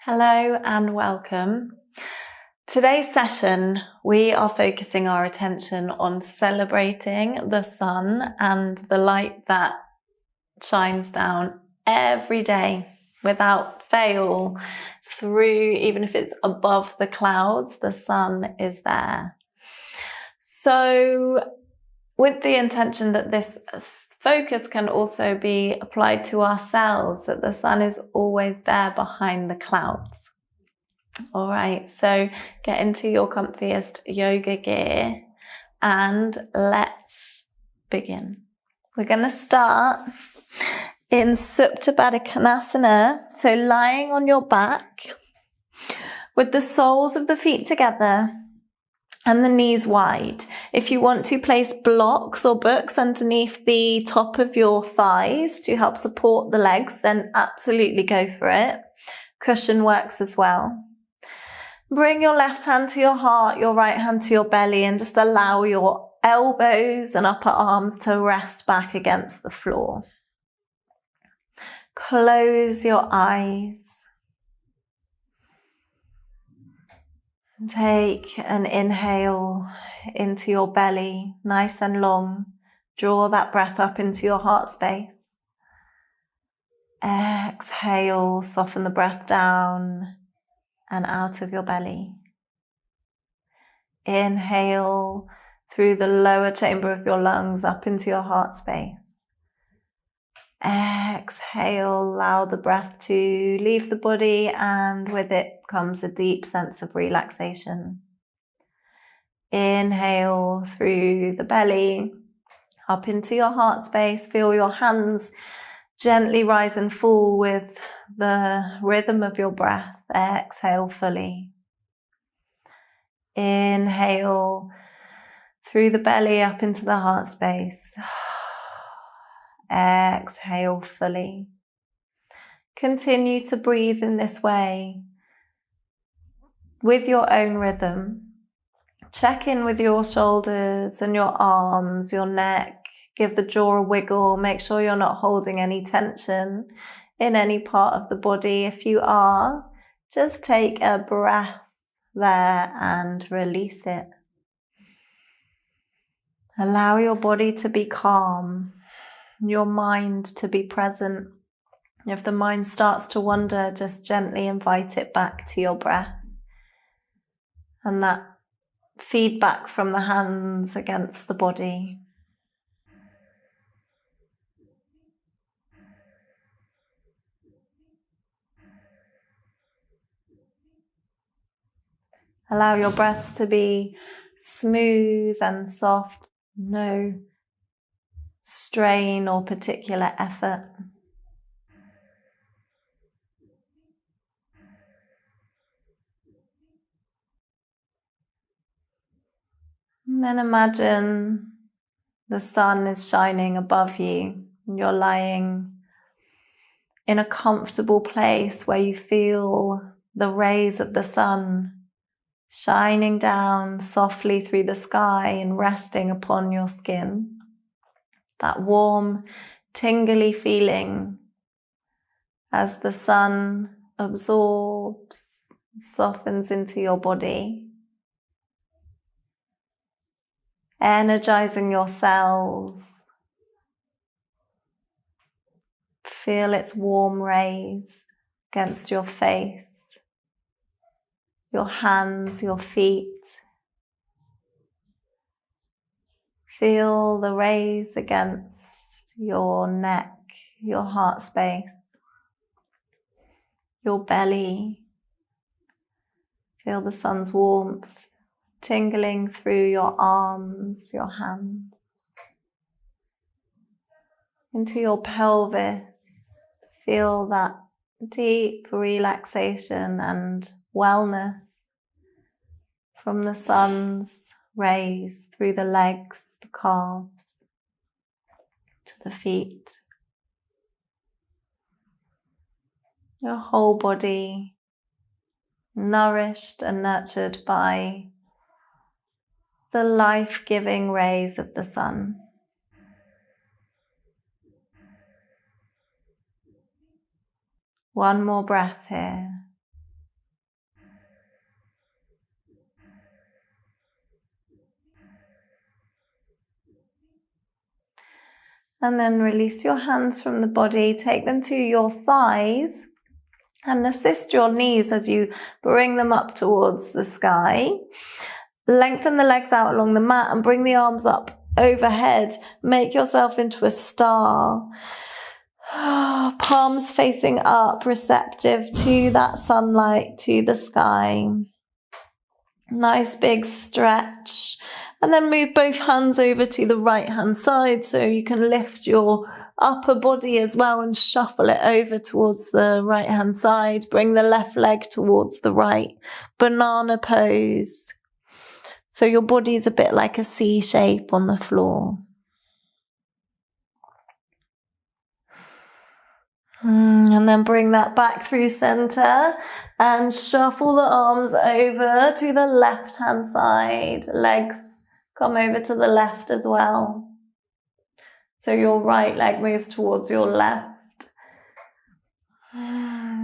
Hello and welcome. Today's session, we are focusing our attention on celebrating the sun and the light that shines down every day without fail through, even if it's above the clouds, the sun is there. So with the intention that this focus can also be applied to ourselves, that the sun is always there behind the clouds. All right, so get into your comfiest yoga gear and let's begin. We're going to start in Supta Baddha Konasana, so lying on your back with the soles of the feet together and the knees wide. If you want to place blocks or books underneath the top of your thighs to help support the legs, then absolutely go for it. Cushion works as well. Bring your left hand to your heart, your right hand to your belly, and just allow your elbows and upper arms to rest back against the floor. Close your eyes. Take an inhale into your belly, nice and long. Draw that breath up into your heart space. Exhale, soften the breath down and out of your belly. Inhale through the lower chamber of your lungs up into your heart space. Exhale, allow the breath to leave the body, and with it comes a deep sense of relaxation. Inhale through the belly, up into your heart space. Feel your hands gently rise and fall with the rhythm of your breath. Exhale fully. Inhale through the belly, up into the heart space. Exhale fully. Continue to breathe in this way with your own rhythm. Check in with your shoulders and your arms, your neck. Give the jaw a wiggle. Make sure you're not holding any tension in any part of the body. If you are, just take a breath there and release it. Allow your body to be calm, your mind to be present. If the mind starts to wander, just gently invite it back to your breath. And that feedback from the hands against the body. Allow your breaths to be smooth and soft, no strain or particular effort. And then imagine the sun is shining above you. You're lying in a comfortable place where you feel the rays of the sun shining down softly through the sky and resting upon your skin. That warm, tingly feeling as the sun absorbs, softens into your body, energizing your cells. Feel its warm rays against your face, your hands, your feet. Feel the rays against your neck, your heart space, your belly. Feel the sun's warmth tingling through your arms, your hands, into your pelvis. Feel that deep relaxation and wellness from the sun's rays through the legs, the calves, to the feet. Your whole body nourished and nurtured by the life-giving rays of the sun. One more breath here. And then release your hands from the body, take them to your thighs, and assist your knees as you bring them up towards the sky. Lengthen the legs out along the mat and bring the arms up overhead. Make yourself into a star. Palms facing up, receptive to that sunlight, to the sky. Nice big stretch. And then move both hands over to the right hand side so you can lift your upper body as well and shuffle it over towards the right hand side. Bring the left leg towards the right. Banana pose. So your body is a bit like a C shape on the floor. And then bring that back through center and shuffle the arms over to the left hand side. Legs come over to the left as well. So your right leg moves towards your left.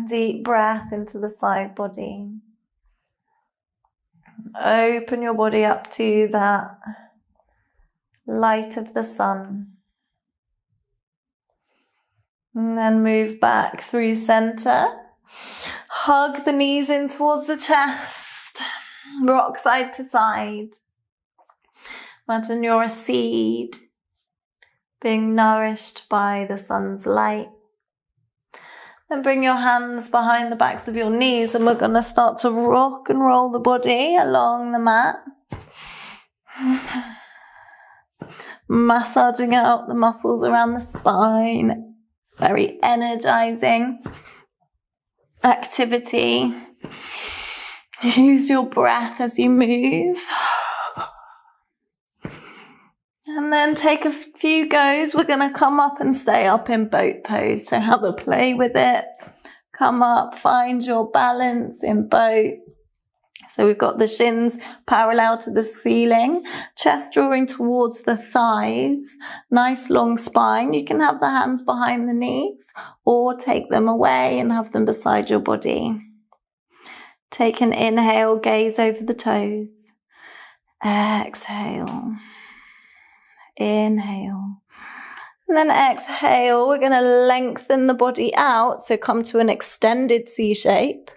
Deep breath into the side body. Open your body up to that light of the sun. And then move back through center. Hug the knees in towards the chest. Rock side to side. Imagine you're a seed being nourished by the sun's light. Then bring your hands behind the backs of your knees and we're going to start to rock and roll the body along the mat. Massaging out the muscles around the spine. Very energizing activity. Use your breath as you move. And then take a few goes. We're going to come up and stay up in boat pose. So have a play with it. Come up, find your balance in boat. So we've got the shins parallel to the ceiling, chest drawing towards the thighs, nice long spine. You can have the hands behind the knees or take them away and have them beside your body. Take an inhale, gaze over the toes. Exhale. Inhale. And then exhale. We're going to lengthen the body out. So come to an extended C shape.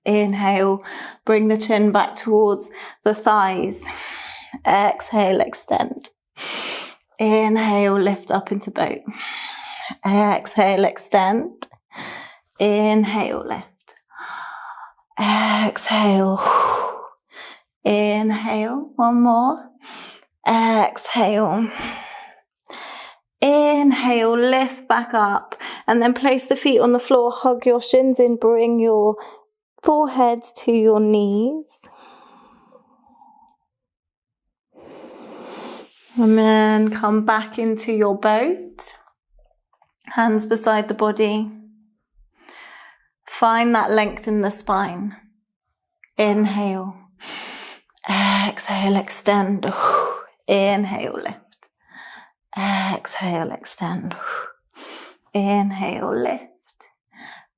Inhale. Bring the chin back towards the thighs. Exhale, extend. Inhale, lift up into boat. Exhale, extend. Inhale, lift. Exhale. Inhale. One more. Exhale. Inhale, lift back up and then place the feet on the floor, hug your shins in, bring your forehead to your knees. And then come back into your boat, hands beside the body. Find that length in the spine. Inhale. Exhale, extend. Inhale, lift. Exhale, extend. Inhale, lift.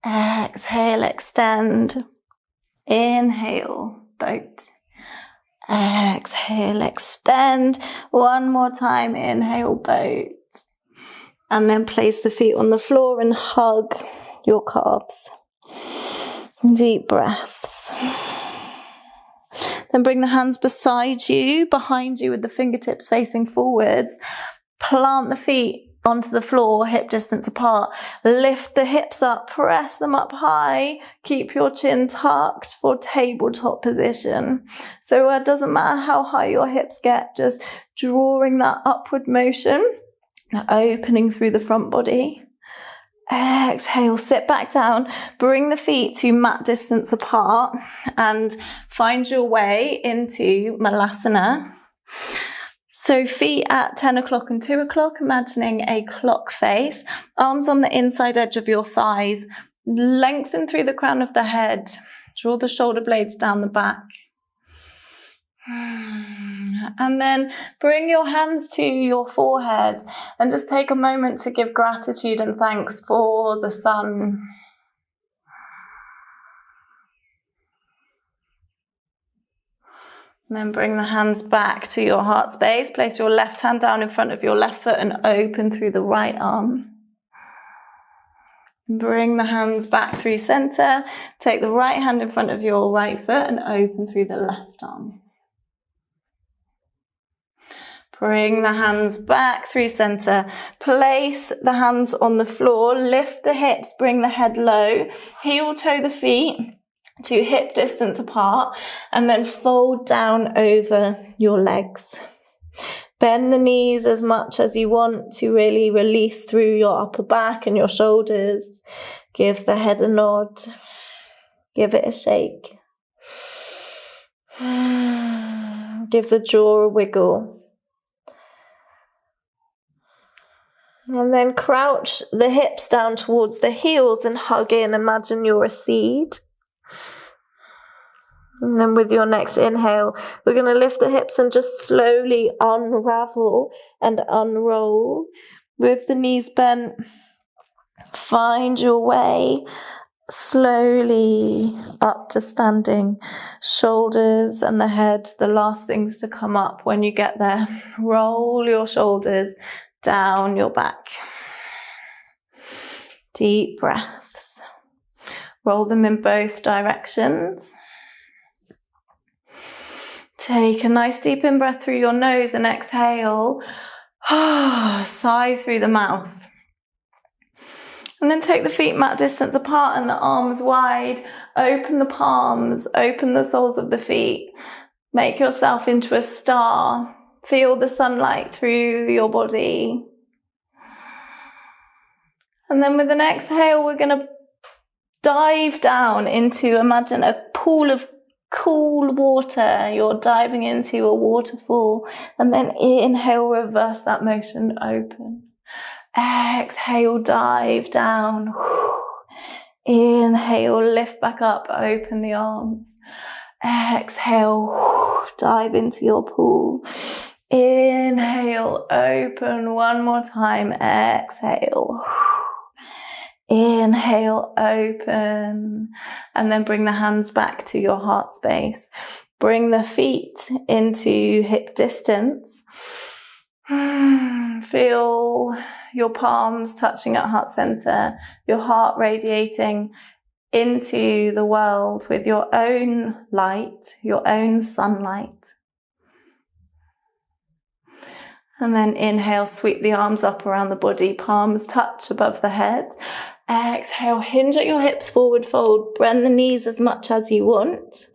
Exhale, extend. Inhale, boat. Exhale, extend. One more time. Inhale, boat. And then place the feet on the floor and hug your calves. Deep breaths. Then bring the hands beside you, behind you with the fingertips facing forwards. Plant the feet onto the floor, hip distance apart. Lift the hips up, press them up high. Keep your chin tucked for tabletop position. So it doesn't matter how high your hips get, just drawing that upward motion, opening through the front body. Exhale, sit back down, bring the feet to mat distance apart and find your way into Malasana. So feet at 10 o'clock and 2 o'clock, imagining a clock face, arms on the inside edge of your thighs, lengthen through the crown of the head, draw the shoulder blades down the back. And then bring your hands to your forehead and just take a moment to give gratitude and thanks for the sun. And then bring the hands back to your heart space. Place your left hand down in front of your left foot and open through the right arm. Bring the hands back through center. Take the right hand in front of your right foot and open through the left arm. Bring the hands back through center. Place the hands on the floor. Lift the hips. Bring the head low. Heel toe the feet to hip distance apart. And then fold down over your legs. Bend the knees as much as you want to really release through your upper back and your shoulders. Give the head a nod. Give it a shake. Give the jaw a wiggle. And then crouch the hips down towards the heels and hug in. Imagine you're a seed. And then with your next inhale, we're going to lift the hips and just slowly unravel and unroll. With the knees bent, find your way slowly up to standing. Shoulders and the head, the last things to come up when you get there. Roll your shoulders down your back. Deep breaths. Roll them in both directions. Take a nice deep in-breath through your nose and exhale. Sigh through the mouth. And then take the feet mat distance apart and the arms wide. Open the palms, open the soles of the feet. Make yourself into a star. Feel the sunlight through your body. And then with an exhale, we're going to dive down into, imagine a pool of cool water. You're diving into a waterfall. And then inhale, reverse that motion, open. Exhale, dive down. Inhale, lift back up, open the arms. Exhale, dive into your pool. Inhale, open one more time. Exhale. Inhale, open. And then bring the hands back to your heart space. Bring the feet into hip distance. Feel your palms touching at heart center. Your heart radiating into the world with your own light, your own sunlight. And then inhale, sweep the arms up around the body, palms touch above the head. Exhale, hinge at your hips, forward fold, bend the knees as much as you want.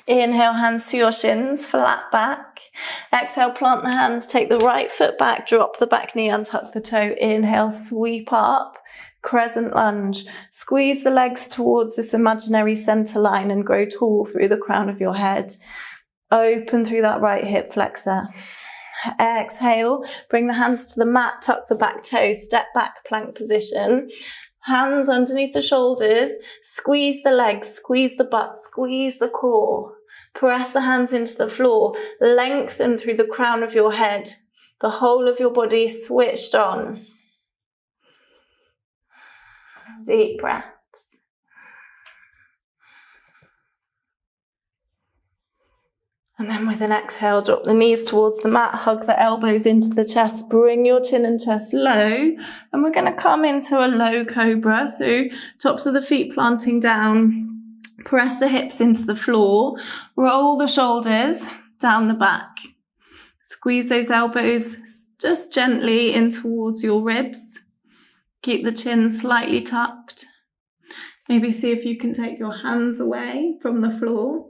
Inhale, hands to your shins, flat back. Exhale, plant the hands, take the right foot back, drop the back knee, untuck the toe. Inhale, sweep up, crescent lunge. Squeeze the legs towards this imaginary center line and grow tall through the crown of your head. Open through that right hip flexor. Exhale, bring the hands to the mat, tuck the back toe, step back, plank position. Hands underneath the shoulders, squeeze the legs, squeeze the butt, squeeze the core. Press the hands into the floor, lengthen through the crown of your head. The whole of your body switched on. Deep breaths. And then with an exhale, drop the knees towards the mat, hug the elbows into the chest, bring your chin and chest low. And we're going to come into a low cobra. So tops of the feet planting down, press the hips into the floor, roll the shoulders down the back. Squeeze those elbows just gently in towards your ribs. Keep the chin slightly tucked. Maybe see if you can take your hands away from the floor.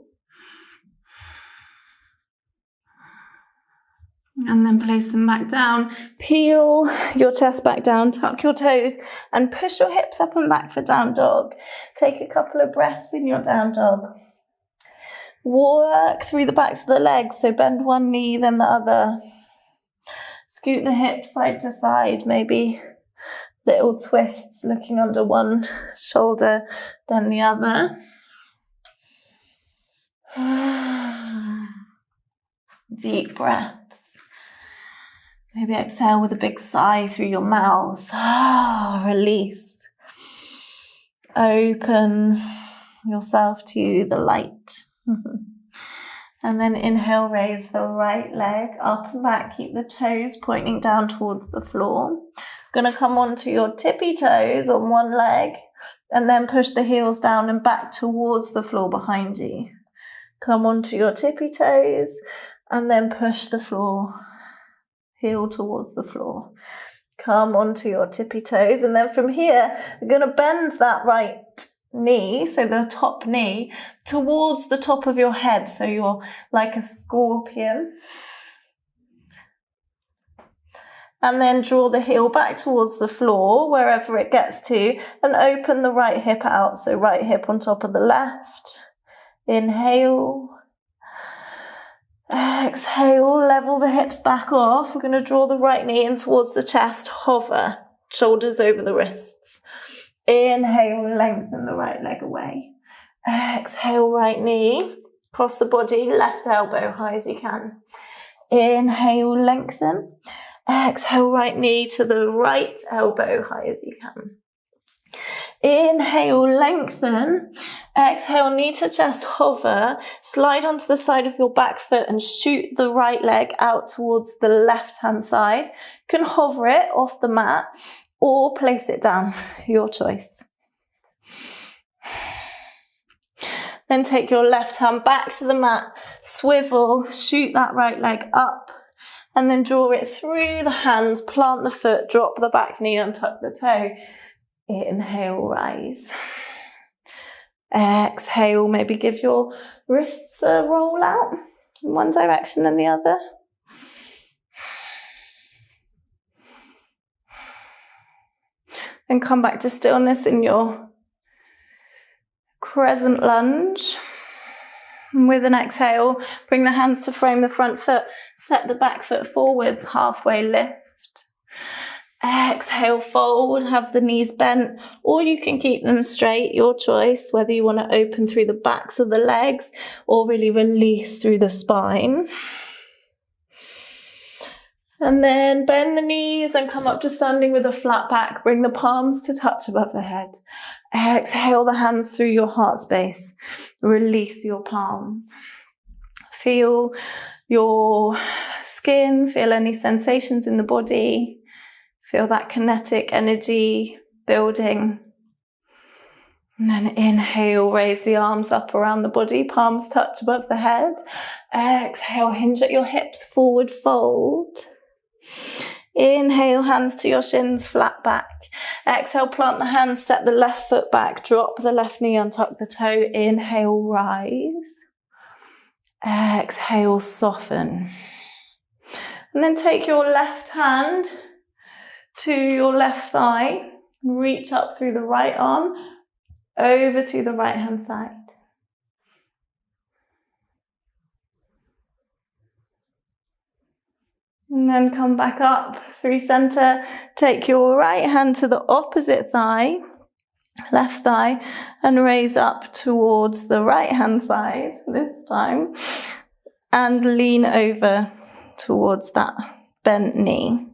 And then place them back down. Peel your chest back down, tuck your toes, and push your hips up and back for down dog. Take a couple of breaths in your down dog. Work through the backs of the legs, so bend one knee, then the other. Scoot the hips side to side, maybe little twists, looking under one shoulder, then the other. Deep breaths. Maybe exhale with a big sigh through your mouth. Release. Open yourself to the light. And then inhale, raise the right leg up and back. Keep the toes pointing down towards the floor. Going to come onto your tippy toes on one leg and then push the heels down and back towards the floor behind you. Come onto your tippy toes and then push the floor, heel towards the floor. Come onto your tippy toes, and then from here, you're going to bend that right knee, so the top knee, towards the top of your head, so you're like a scorpion. And then draw the heel back towards the floor, wherever it gets to, and open the right hip out, so right hip on top of the left. Inhale. Exhale, level the hips back off. We're going to draw the right knee in towards the chest, hover, shoulders over the wrists. Inhale, lengthen the right leg away. Exhale, right knee, cross the body, left elbow high as you can. Inhale, lengthen. Exhale, right knee to the right elbow high as you can. Inhale, lengthen. Exhale, knee to chest, hover. Slide onto the side of your back foot and shoot the right leg out towards the left-hand side. You can hover it off the mat or place it down, your choice. Then take your left hand back to the mat, swivel, shoot that right leg up, and then draw it through the hands, plant the foot, drop the back knee, untuck the toe. Inhale, rise. Exhale, maybe give your wrists a roll out in one direction then the other. Then come back to stillness in your Crescent Lunge. And with an exhale, bring the hands to frame the front foot, set the back foot forwards, halfway lift. Exhale, fold, have the knees bent, or you can keep them straight, your choice, whether you want to open through the backs of the legs or really release through the spine. And then bend the knees and come up to standing with a flat back. Bring the palms to touch above the head. Exhale the hands through your heart space. Release your palms. Feel your skin, feel any sensations in the body. Feel that kinetic energy building. And then inhale, raise the arms up around the body, palms touch above the head. Exhale, hinge at your hips, forward fold. Inhale, hands to your shins, flat back. Exhale, plant the hands, step the left foot back, drop the left knee, untuck the toe. Inhale, rise. Exhale, soften. And then take your left hand to your left thigh, reach up through the right arm, over to the right hand side. And then come back up through center, take your right hand to the opposite thigh, left thigh, and raise up towards the right hand side this time, and lean over towards that bent knee.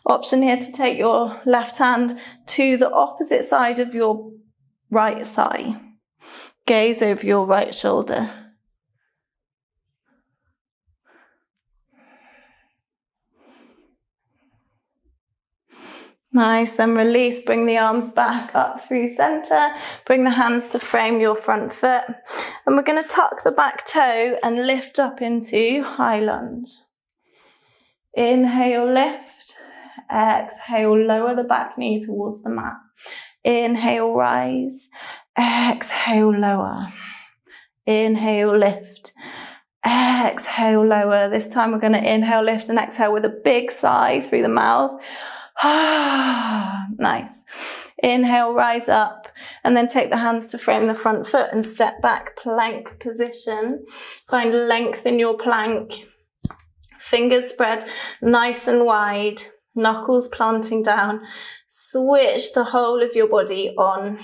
Option here to take your left hand to the opposite side of your right thigh. Gaze over your right shoulder. Nice, then release, bring the arms back up through center, bring the hands to frame your front foot, and we're going to tuck the back toe and lift up into high lunge. Inhale, lift. Exhale, lower the back knee towards the mat. Inhale, rise. Exhale, lower. Inhale, lift. Exhale, lower. This time we're going to inhale, lift, and exhale with a big sigh through the mouth. Nice. Inhale, rise up, and then take the hands to frame the front foot and step back, plank position. Find length in your plank. Fingers spread nice and wide, knuckles planting down. Switch the whole of your body on.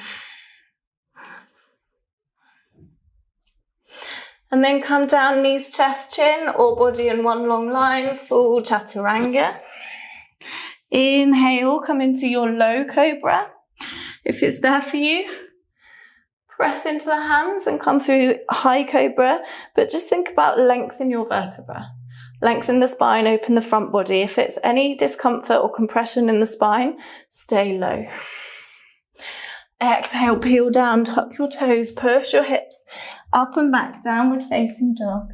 And then come down, knees, chest, chin, or body in one long line, full chaturanga. Inhale, come into your low cobra. If it's there for you, Press into the hands and come through high cobra, but just think about lengthen your vertebra. Lengthen the spine, open the front body. If it's any discomfort or compression in the spine, stay low. Exhale, peel down, tuck your toes, push your hips up and back, downward facing dog.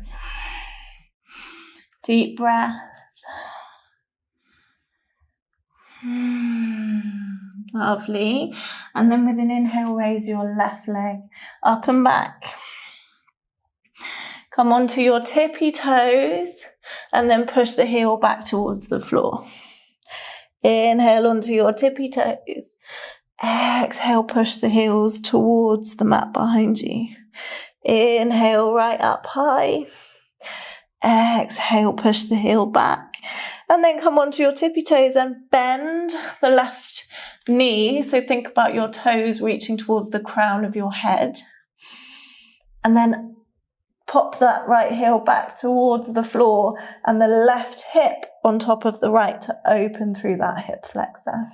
Deep breath. Lovely. And then with an inhale, raise your left leg up and back. Come onto your tippy toes and then push the heel back towards the floor. Inhale onto your tippy toes. Exhale, push the heels towards the mat behind you. Inhale, right up high. Exhale, push the heel back. And then come onto your tippy toes and bend the left knee. So think about your toes reaching towards the crown of your head. And then pop that right heel back towards the floor and the left hip on top of the right to open through that hip flexor.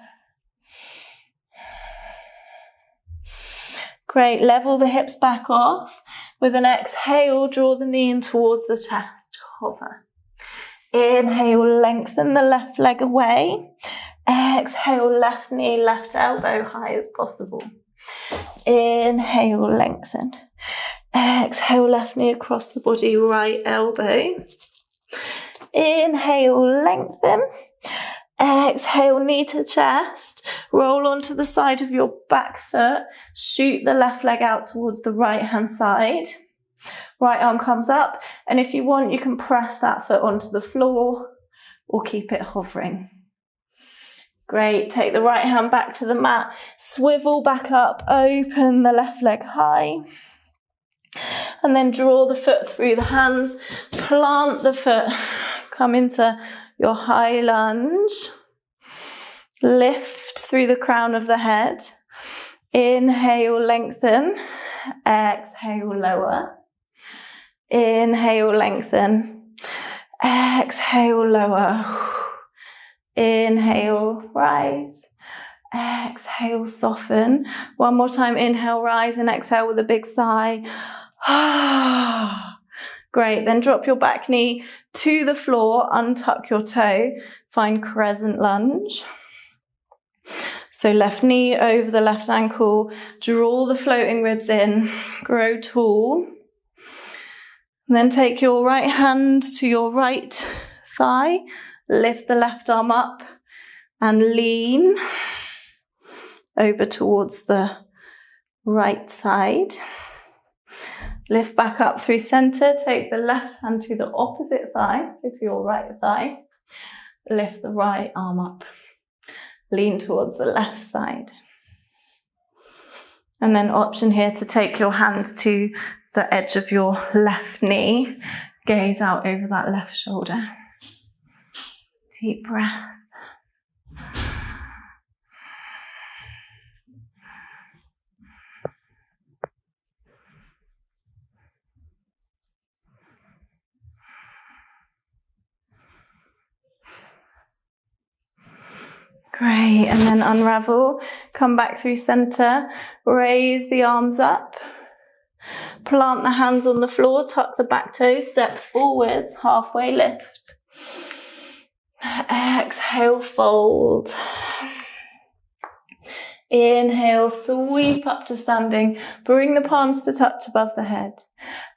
Great, level the hips back off. With an exhale, draw the knee in towards the chest, hover. Inhale, lengthen the left leg away. Exhale, left knee, left elbow high as possible. Inhale, lengthen. Exhale, left knee across the body, right elbow. Inhale, lengthen. Exhale, knee to chest. Roll onto the side of your back foot. Shoot the left leg out towards the right hand side. Right arm comes up, and if you want, you can press that foot onto the floor or keep it hovering. Great, take the right hand back to the mat, swivel back up, open the left leg high, and then draw the foot through the hands, plant the foot, come into your high lunge, lift through the crown of the head, inhale, lengthen, exhale, lower. Inhale, lengthen. Exhale, lower. Inhale, rise. Exhale, soften. One more time, inhale, rise, and exhale with a big sigh. Great, then drop your back knee to the floor, untuck your toe, find crescent lunge. So left knee over the left ankle, draw the floating ribs in, grow tall. And then take your right hand to your right thigh, lift the left arm up and lean over towards the right side. Lift back up through center, take the left hand to the opposite thigh, so to your right thigh. Lift the right arm up, lean towards the left side. And then option here to take your hand to the edge of your left knee, gaze out over that left shoulder. Deep breath. Great, and then unravel, come back through center, raise the arms up. Plant the hands on the floor, tuck the back toes, step forwards, halfway lift. Exhale, fold. Inhale, sweep up to standing. Bring the palms to touch above the head.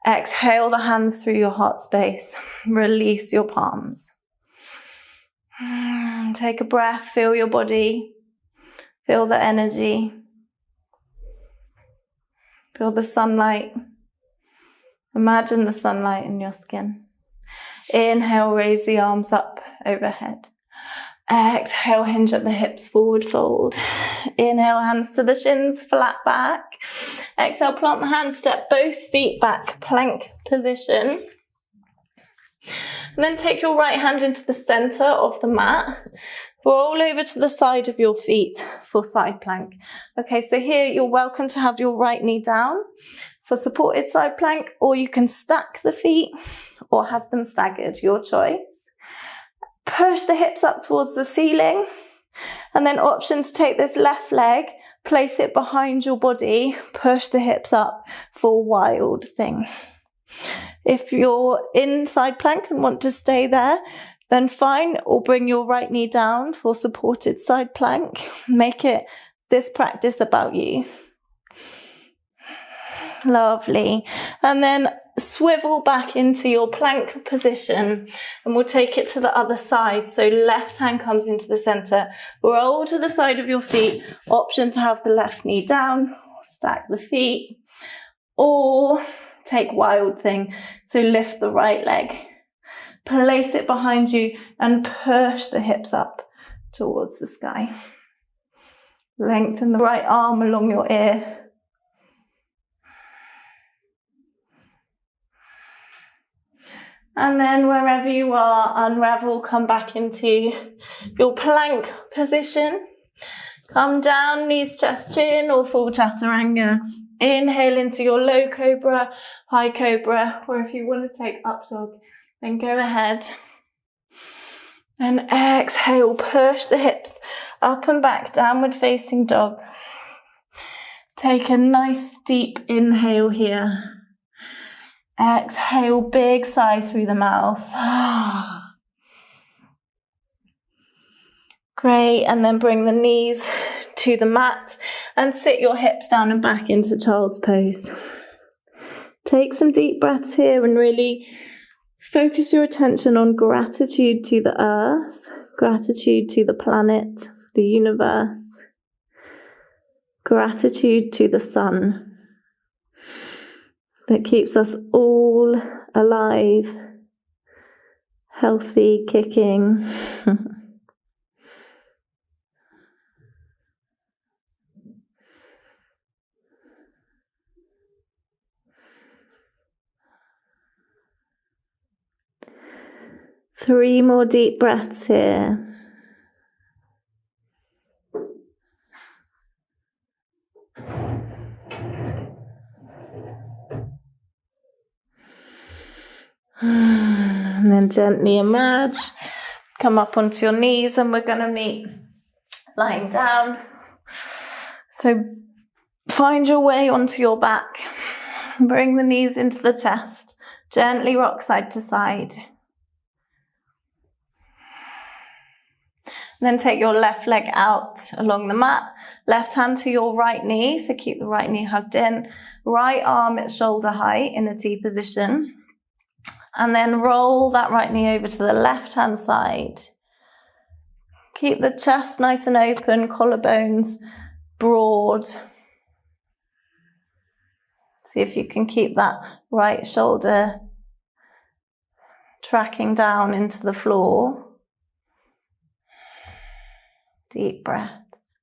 Exhale the hands through your heart space. Release your palms. Take a breath, feel your body. Feel the energy. Feel the sunlight. Imagine the sunlight in your skin. Inhale, raise the arms up overhead. Exhale, hinge at the hips, forward fold. Inhale, hands to the shins, flat back. Exhale, plant the hands, step both feet back, plank position. And then take your right hand into the center of the mat. Roll over to the side of your feet for side plank. Okay, so here you're welcome to have your right knee down for supported side plank, or you can stack the feet or have them staggered, your choice. Push the hips up towards the ceiling, and then option to take this left leg, place it behind your body, push the hips up for wild thing. If you're in side plank and want to stay there, then fine, or bring your right knee down for supported side plank. Make this practice about you. Lovely. And then swivel back into your plank position, and we'll take it to the other side. So left hand comes into the center, roll to the side of your feet, option to have the left knee down, stack the feet, or take wild thing. So lift the right leg, place it behind you and push the hips up towards the sky. Lengthen the right arm along your ear. And then wherever you are, unravel, come back into your plank position. Come down, knees, chest, chin, or full chaturanga. Inhale into your low cobra, high cobra, or if you want to take up dog, then go ahead. And exhale, push the hips up and back, downward facing dog. Take a nice deep inhale here. Exhale, big sigh through the mouth. Great, and then bring the knees to the mat and sit your hips down and back into child's pose. Take some deep breaths here and really focus your attention on gratitude to the earth, gratitude to the planet, the universe, gratitude to the sun that keeps us all alive, healthy, kicking. Three more deep breaths here. And then gently emerge, come up onto your knees, and we're going to meet lying down. So find your way onto your back, bring the knees into the chest, gently rock side to side. Then take your left leg out along the mat, left hand to your right knee, so keep the right knee hugged in, right arm at shoulder height in a T position. And then roll that right knee over to the left-hand side. Keep the chest nice and open, collarbones broad. See if you can keep that right shoulder tracking down into the floor. Deep breaths.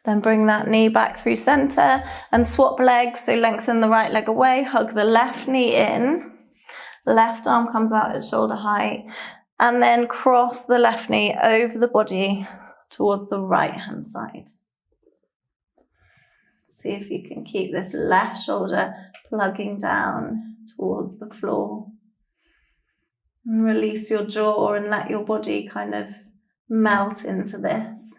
Then bring that knee back through center and swap legs. So lengthen the right leg away, hug the left knee in. Left arm comes out at shoulder height. And then cross the left knee over the body towards the right hand side. See if you can keep this left shoulder plugging down towards the floor. And release your jaw and let your body kind of melt into this.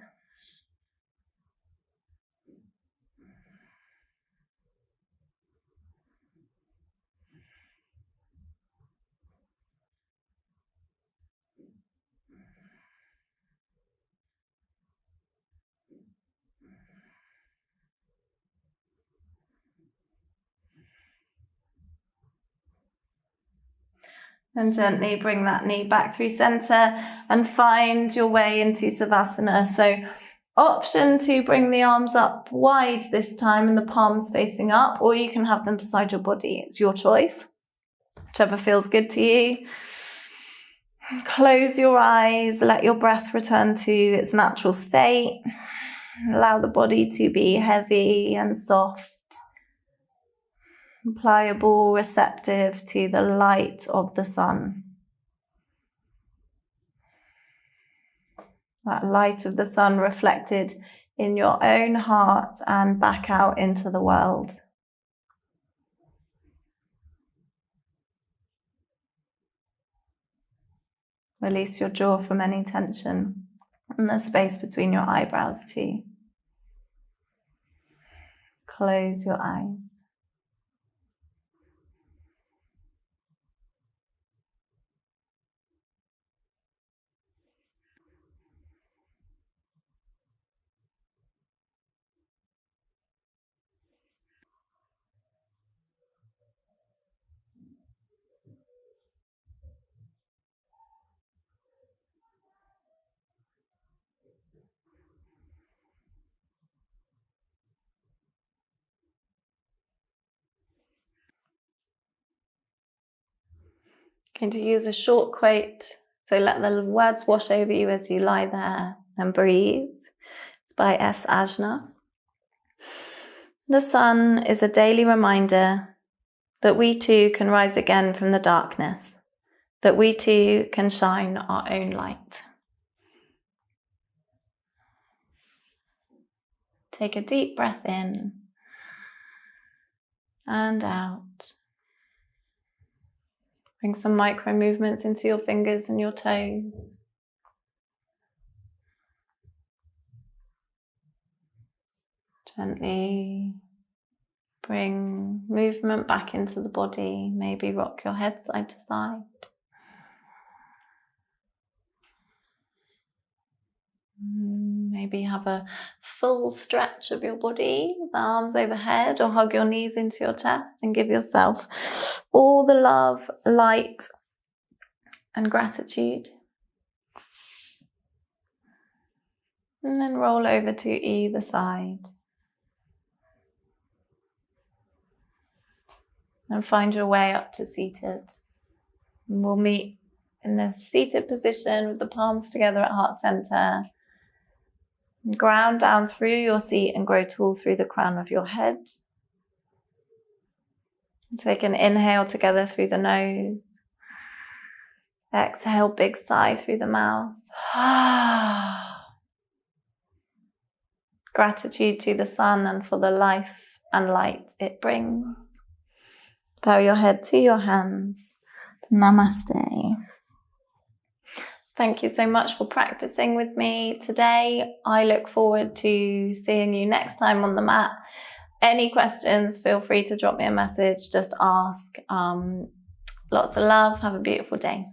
And gently bring that knee back through center and find your way into Savasana. So option to bring the arms up wide this time and the palms facing up, or you can have them beside your body. It's your choice, whichever feels good to you. Close your eyes, let your breath return to its natural state. Allow the body to be heavy and soft, pliable, receptive to the light of the sun. That light of the sun reflected in your own heart and back out into the world. Release your jaw from any tension and the space between your eyebrows too. Close your eyes. Going to use a short quote, so let the words wash over you as you lie there and breathe. It's by S. Ajna. The sun is a daily reminder that we too can rise again from the darkness, that we too can shine our own light. Take a deep breath in and out. Bring some micro movements into your fingers and your toes. Gently bring movement back into the body. Maybe rock your head side to side. Maybe have a full stretch of your body, the arms overhead, or hug your knees into your chest and give yourself all the love, light, and gratitude. And then roll over to either side. And find your way up to seated. And we'll meet in the seated position with the palms together at heart center. Ground down through your seat and grow tall through the crown of your head. Take an inhale together through the nose. Exhale, big sigh through the mouth. Gratitude to the sun and for the life and light it brings. Bow your head to your hands. Namaste. Thank you so much for practicing with me today. I look forward to seeing you next time on the mat. Any questions, feel free to drop me a message. Just ask. Lots of love. Have a beautiful day.